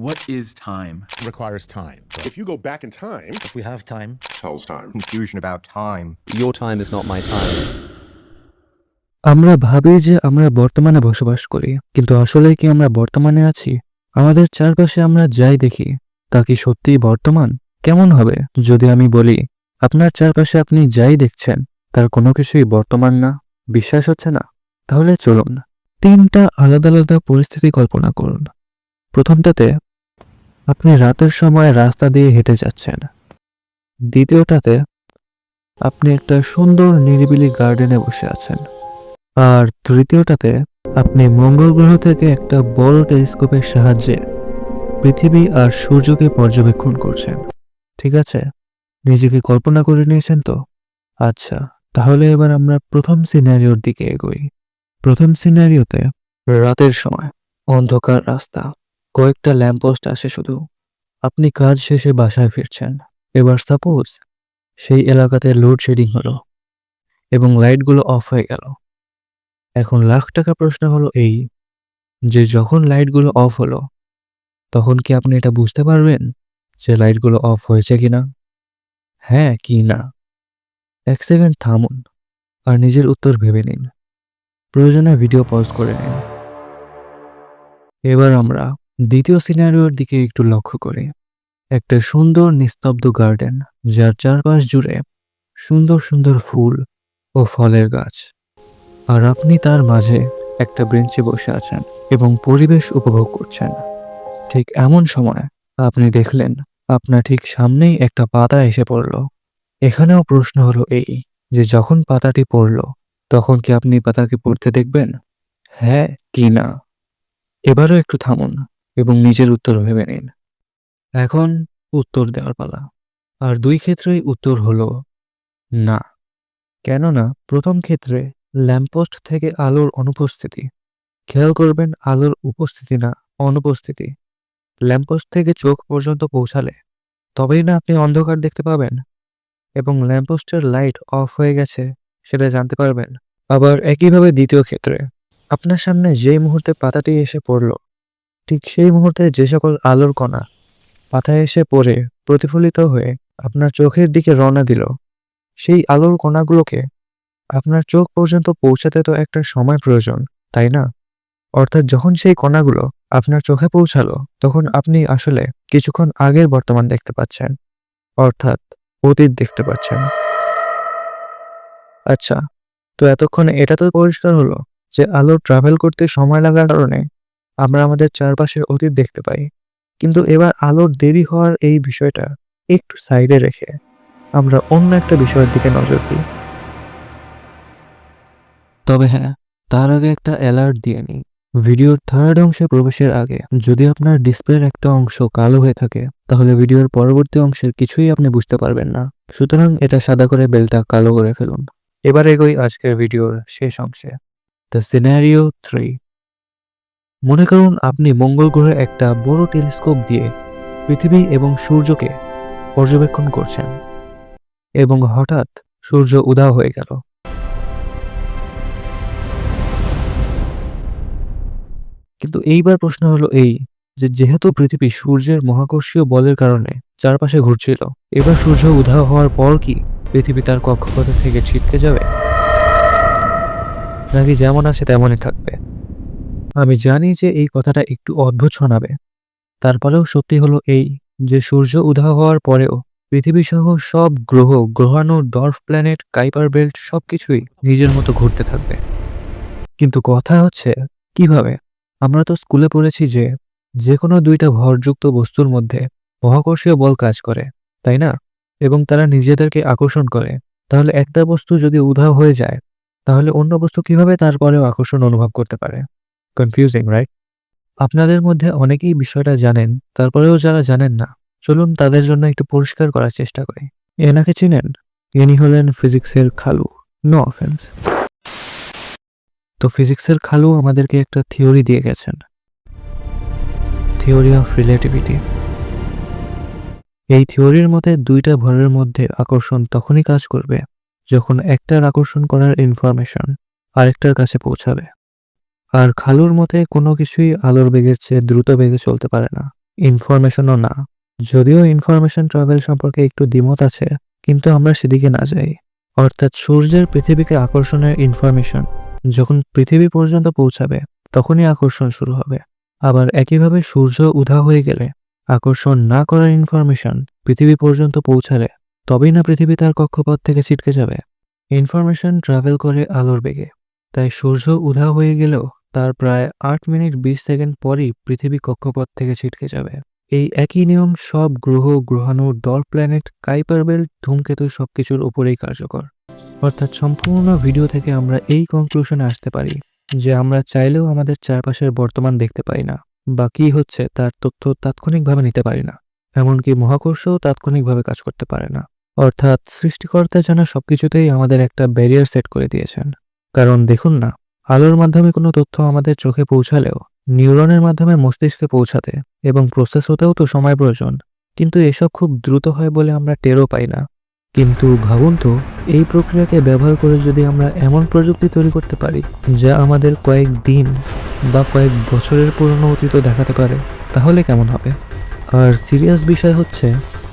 What is time? Requires time. If you go back in time, If we have time, tells time. Confusion about time. Your time is not my time. আমরা ভাবি যে আমরা বর্তমানে বসবাস করি, কিন্তু আসলে কি আমরা বর্তমানে আছি? আমাদের চারপাশে আমরা যাই দেখি তা কি সত্যিই বর্তমান? কেমন হবে যদি আমি বলি আপনার চারপাশে আপনি যাই দেখছেন তার কোনো কিছুই বর্তমান না? বিশ্বাস হচ্ছে না? তাহলে চলুন 3টা আলাদা আলাদা পরিস্থিতি কল্পনা করুন। প্রথমটাতে আপনি রাতের সময় রাস্তা দিয়ে হেঁটে যাচ্ছেন। দ্বিতীয়টাতে আপনি একটা সুন্দর নিরিবিলি গার্ডেনে বসে আছেন। আর তৃতীয়টাতে আপনি মঙ্গল গ্রহ থেকে একটা বড় টেলিস্কোপের সাহায্যে পৃথিবী আর সূর্যকে পর্যবেক্ষণ করছেন। ঠিক আছে, নিজেকে কল্পনা করে নিয়েছেন তো? আচ্ছা, তাহলে এবার আমরা প্রথম সিনারিওর দিকে এগোই। প্রথম সিনারিওতে রাতের সময় অন্ধকার রাস্তা, কয়েকটা ল্যাম্পপোস্ট আসে শুধু। আপনি কাজ শেষে বাসায় ফিরছেন। এবার সাপোজ সেই এলাকাতে লোডশেডিং হলো এবং লাইটগুলো অফ হয়ে গেল। এখন লাখ টাকা প্রশ্ন হলো এই যে যখন লাইটগুলো অফ হলো তখন কি আপনি এটা বুঝতে পারবেন যে লাইটগুলো অফ হয়েছে কিনা? হ্যাঁ কি না? 1 সেকেন্ড থামুন আর নিজের উত্তর ভেবে নিন। প্রয়োজনে ভিডিও পজ করে নিন। এবার আমরা দ্বিতীয় সিনারিওর দিকে একটু লক্ষ্য করি। একটা সুন্দর নিস্তব্ধ গার্ডেন, যার চারপাশ জুড়ে সুন্দর সুন্দর ফুল ও ফলের গাছ, আর আপনি তার মাঝে একটা বেঞ্চে বসে আছেন এবং পরিবেশ উপভোগ করছেন। ঠিক এমন সময় আপনি দেখলেন আপনার ঠিক সামনেই একটা পাতা এসে পড়ল। এখানেও প্রশ্ন হলো এই যে যখন পাতাটি পড়ল তখন কি আপনি পাতাকে পড়তে দেখবেন? হ্যাঁ কি না? এবারও একটু থামুন এবং নিজের উত্তর ভেবে নিন। এখন উত্তর দেওয়ার পালা। আর দুই ক্ষেত্রেই উত্তর হলো না। কেননা প্রথম ক্ষেত্রে ল্যাম্পপোস্ট থেকে আলোর অনুপস্থিতি। খেয়াল করবেন, আলোর উপস্থিতি না, অনুপস্থিতি। ল্যাম্পপোস্ট থেকে চোখ পর্যন্ত পৌঁছালে তবেই না আপনি অন্ধকার দেখতে পাবেন এবং ল্যাম্পপোস্টের লাইট অফ হয়ে গেছে সেটা জানতে পারবেন। আবার একইভাবে দ্বিতীয় ক্ষেত্রে আপনার সামনে যেই মুহূর্তে পাতাটি এসে পড়ল, ঠিক সেই মুহূর্তে যে সকল আলোর কণা পাতায় এসে পড়ে প্রতিফলিত হয়ে আপনার চোখের দিকে রওনা দিল, সেই আলোর কণাগুলোকে আপনার চোখ পর্যন্ত পৌঁছাতে তো একটা সময় প্রয়োজন, তাই না? অর্থাৎ যখন সেই কণাগুলো আপনার চোখে পৌঁছালো তখন আপনি আসলে কিছুক্ষণ আগের বর্তমান দেখতে পাচ্ছেন, অর্থাৎ অতীত দেখতে পাচ্ছেন। আচ্ছা, তো এতক্ষণে এটা তো পরিষ্কার হলো যে আলো ট্রাভেল করতে সময় লাগার কারণে আমরা আমাদের চারপাশের অতীত দেখতে পাই। কিন্তু এবার আলোর দেরি হওয়ার এই বিষয়টা একটু সাইডে রেখে আমরা অন্য একটা বিষয়ের দিকে নজর দিই। তবে হ্যাঁ, তার আগে একটা অ্যালার্ট দিয়ে নিই। ভিডিওর থার্ড অংশে প্রবেশের আগে যদি আপনার ডিসপ্লের একটা অংশ কালো হয়ে থাকে তাহলে ভিডিওর পরবর্তী অংশের কিছুই আপনি বুঝতে পারবেন না। সুতরাং এটা সাদা করে বেলটা কালো করে ফেলুন। এবার এগোই আজকের ভিডিওর শেষ অংশে। The scenario 3। মনে করুন আপনি মঙ্গল গ্রহে একটা বড় টেলিস্কোপ দিয়ে পৃথিবী এবং সূর্যকে পর্যবেক্ষণ করছেন এবং হঠাৎ সূর্য উধাও হয়ে গেল। কিন্তু এইবার প্রশ্ন হলো এই যে যেহেতু পৃথিবী সূর্যের মহাকর্ষীয় বলের কারণে চারপাশে ঘুরছিল, এবার সূর্য উধাও হওয়ার পর কি পৃথিবী তার কক্ষপথে থেকে ছিটকে যাবে, নাকি যেমন আছে তেমনই থাকবে? আমি জানি যে এই কথাটা একটু অদ্ভুত শোনাবে, তারপরেও সত্যি হলো এই যে সূর্য উধাও হওয়ার পরেও পৃথিবী সহ সব গ্রহ, গ্রহাণু, ডর্ফ প্ল্যানেট, কাইপার বেল্ট সবকিছুই নিজের মতো ঘুরতে থাকবে। কিন্তু কথা হচ্ছে কিভাবে? আমরা তো স্কুলে পড়েছি যে কোনো দুইটা ভরযুক্ত বস্তুর মধ্যে মহাকর্ষীয় বল কাজ করে, তাই না? এবং তারা নিজেদেরকে আকর্ষণ করে। তাহলে একটা বস্তু যদি উধাও হয়ে যায় তাহলে অন্য বস্তু কিভাবে তারপরেও আকর্ষণ অনুভব করতে পারে? Confusing, right? আপনাদের মধ্যে অনেকেই বিষয়টা জানেন, তারপরেও যারা জানেন না, চলুন তাদের জন্য একটু পরিষ্কার করার চেষ্টা করি। এনাকে চিনেন? ইনি হলেন ফিজিক্সের খালু। No offence. তো ফিজিক্সের খালু আমাদেরকে একটা থিওরি দিয়ে গেছেন, থিওরি অফ রিলেটিভিটি। এই থিওরির মতে দুইটা ভরের মধ্যে আকর্ষণ তখনই কাজ করবে যখন একটার আকর্ষণ করার ইনফরমেশন আরেকটার কাছে পৌঁছাবে। আর খালুর মতে কোনো কিছুই আলোর বেগের চেয়ে দ্রুত বেগে চলতে পারে না, ইনফরমেশনও না। যদিও ইনফরমেশন ট্রাভেল সম্পর্কে একটু দ্বিমত আছে, কিন্তু আমরা সেদিকে না যাই। অর্থাৎ সূর্যের পৃথিবীকে আকর্ষণের ইনফরমেশন যখন পৃথিবী পর্যন্ত পৌঁছাবে তখনই আকর্ষণ শুরু হবে। আবার একইভাবে সূর্য উধাও হয়ে গেলে আকর্ষণ না করার ইনফরমেশন পৃথিবী পর্যন্ত পৌঁছালে তবেই না পৃথিবী তার কক্ষপথ থেকে ছিটকে যাবে। ইনফরমেশন ট্রাভেল করে আলোর বেগে, তাই সূর্য উধাও হয়ে গেলেও তার প্রায় 8 মিনিট 20 সেকেন্ড পরই পৃথিবী কক্ষপথ থেকে ছিটকে যাবে। এই একই নিয়ম সব গ্রহ, গ্রহাণু, ডর্ক প্ল্যানেট, কাইপার বেল্ট, ধূমকেতু সবকিছুর উপরেই কার্যকর। অর্থাৎ সম্পূর্ণ ভিডিও থেকে আমরা এই কনক্লুশনে আসতে পারি যে আমরা চাইলেও আমাদের চারপাশের বর্তমান দেখতে পাই না, বা কি হচ্ছে তার তথ্য তাৎক্ষণিকভাবে নিতে পারি না। এমনকি মহাকর্ষও তাৎক্ষণিকভাবে কাজ করতে পারে না। অর্থাৎ সৃষ্টিকর্তা যেন সবকিছুতেই আমাদের একটা ব্যারিয়ার সেট করে দিয়েছেন। কারণ দেখুন না, আলোর মাধ্যমে কোনো তথ্য আমাদের চোখে পৌঁছালেও নিউরনের মাধ্যমে মস্তিষ্কে পৌঁছাতে এবং প্রসেস হতেও তো সময় প্রয়োজন। কিন্তু এসব খুব দ্রুত হয় বলে আমরা টেরও পাই না। কিন্তু ভাবুন তো, এই প্রক্রিয়াকে ব্যবহার করে যদি আমরা এমন প্রযুক্তি তৈরি করতে পারি যা আমাদের কয়েক দিন বা কয়েক বছরের পুরনো অতীত দেখাতে পারে, তাহলে কেমন হবে? আর সিরিয়াস বিষয় হচ্ছে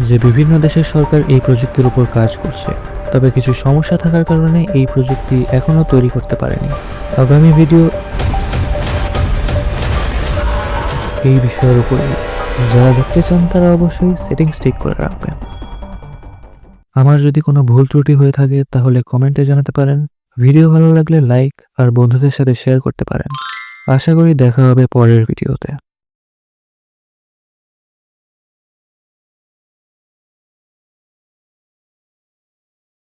যে বিভিন্ন দেশের সরকার এই প্রযুক্তির উপর কাজ করছে, তবে কিছু সমস্যা থাকার কারণে এই প্রযুক্তি এখনো তৈরি করতে পারেনি। আগামী ভিডিও এই বিষয়ের উপরে, যারা দেখতে চান তারা অবশ্যই সেটিংস ঠিক করে রাখবেন। আমার যদি কোনো ভুল ত্রুটি হয়ে থাকে তাহলে কমেন্টে জানাতে পারেন। ভিডিও ভালো লাগলে লাইক আর বন্ধুদের সাথে শেয়ার করতে পারেন। আশা করি দেখা হবে পরের ভিডিওতে।